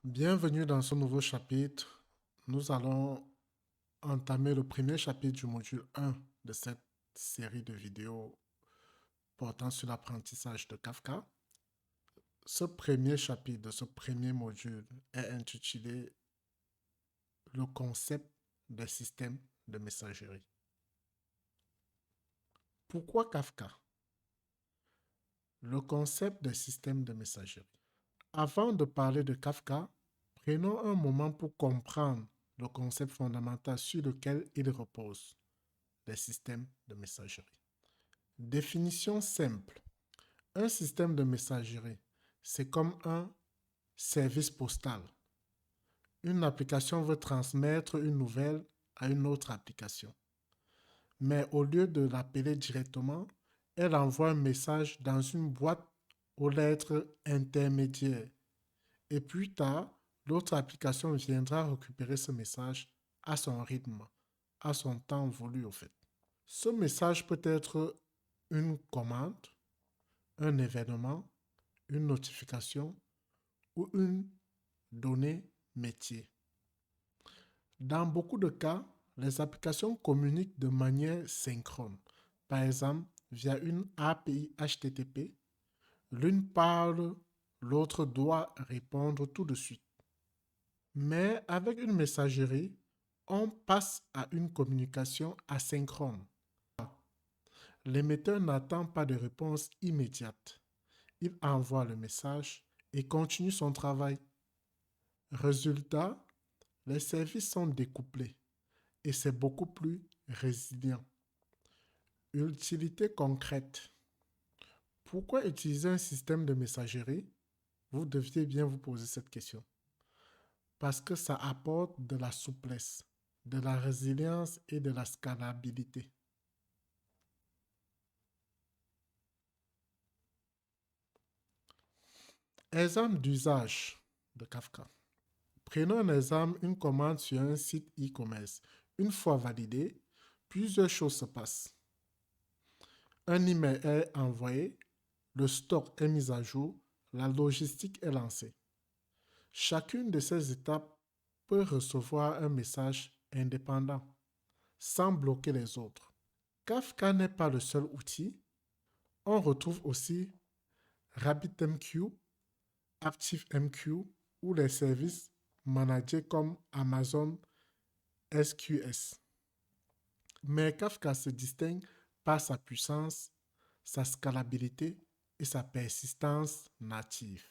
Bienvenue dans ce nouveau chapitre. Nous allons entamer le premier chapitre du module 1 de cette série de vidéos portant sur l'apprentissage de Kafka. Ce premier chapitre de ce premier module est intitulé Le concept des systèmes de messagerie. Pourquoi Kafka? Le concept des systèmes de messagerie. Avant de parler de Kafka, prenons un moment pour comprendre le concept fondamental sur lequel il repose, les systèmes de messagerie. Définition simple. Un système de messagerie, c'est comme un service postal. Une application veut transmettre une nouvelle à une autre application. Mais au lieu de l'appeler directement, elle envoie un message dans une boîte aux lettres intermédiaires. Et plus tard, l'autre application viendra récupérer ce message à son rythme, à son temps voulu au fait. Ce message peut être une commande, un événement, une notification ou une donnée métier. Dans beaucoup de cas, les applications communiquent de manière synchrone. Par exemple, via une API HTTP, l'une parle, l'autre doit répondre tout de suite. Mais avec une messagerie, on passe à une communication asynchrone. L'émetteur n'attend pas de réponse immédiate. Il envoie le message et continue son travail. Résultat, les services sont découplés et c'est beaucoup plus résilient. Utilité concrète. Pourquoi utiliser un système de messagerie? Vous deviez bien vous poser cette question. Parce que ça apporte de la souplesse, de la résilience et de la scalabilité. Exemple d'usage de Kafka. Prenons un exemple, une commande sur un site e-commerce. Une fois validée, plusieurs choses se passent. Un email est envoyé, le stock est mis à jour, la logistique est lancée. Chacune de ces étapes peut recevoir un message indépendant, sans bloquer les autres. Kafka n'est pas le seul outil. On retrouve aussi RabbitMQ, ActiveMQ ou les services managés comme Amazon SQS. Mais Kafka se distingue par sa puissance, sa scalabilité et sa persistance native.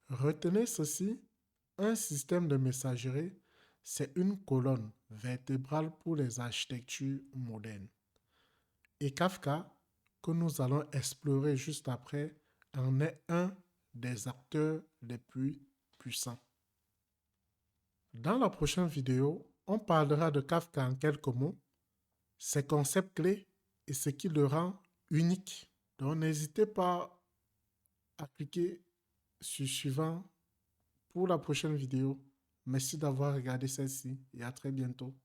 Retenez ceci, un système de messagerie, c'est une colonne vertébrale pour les architectures modernes. Et Kafka, que nous allons explorer juste après, en est un des acteurs les plus puissants. Dans la prochaine vidéo, on parlera de Kafka en quelques mots, ses concepts clés et ce qui le rend unique. Donc n'hésitez pas à cliquer sur suivant pour la prochaine vidéo. Merci d'avoir regardé celle-ci et à très bientôt.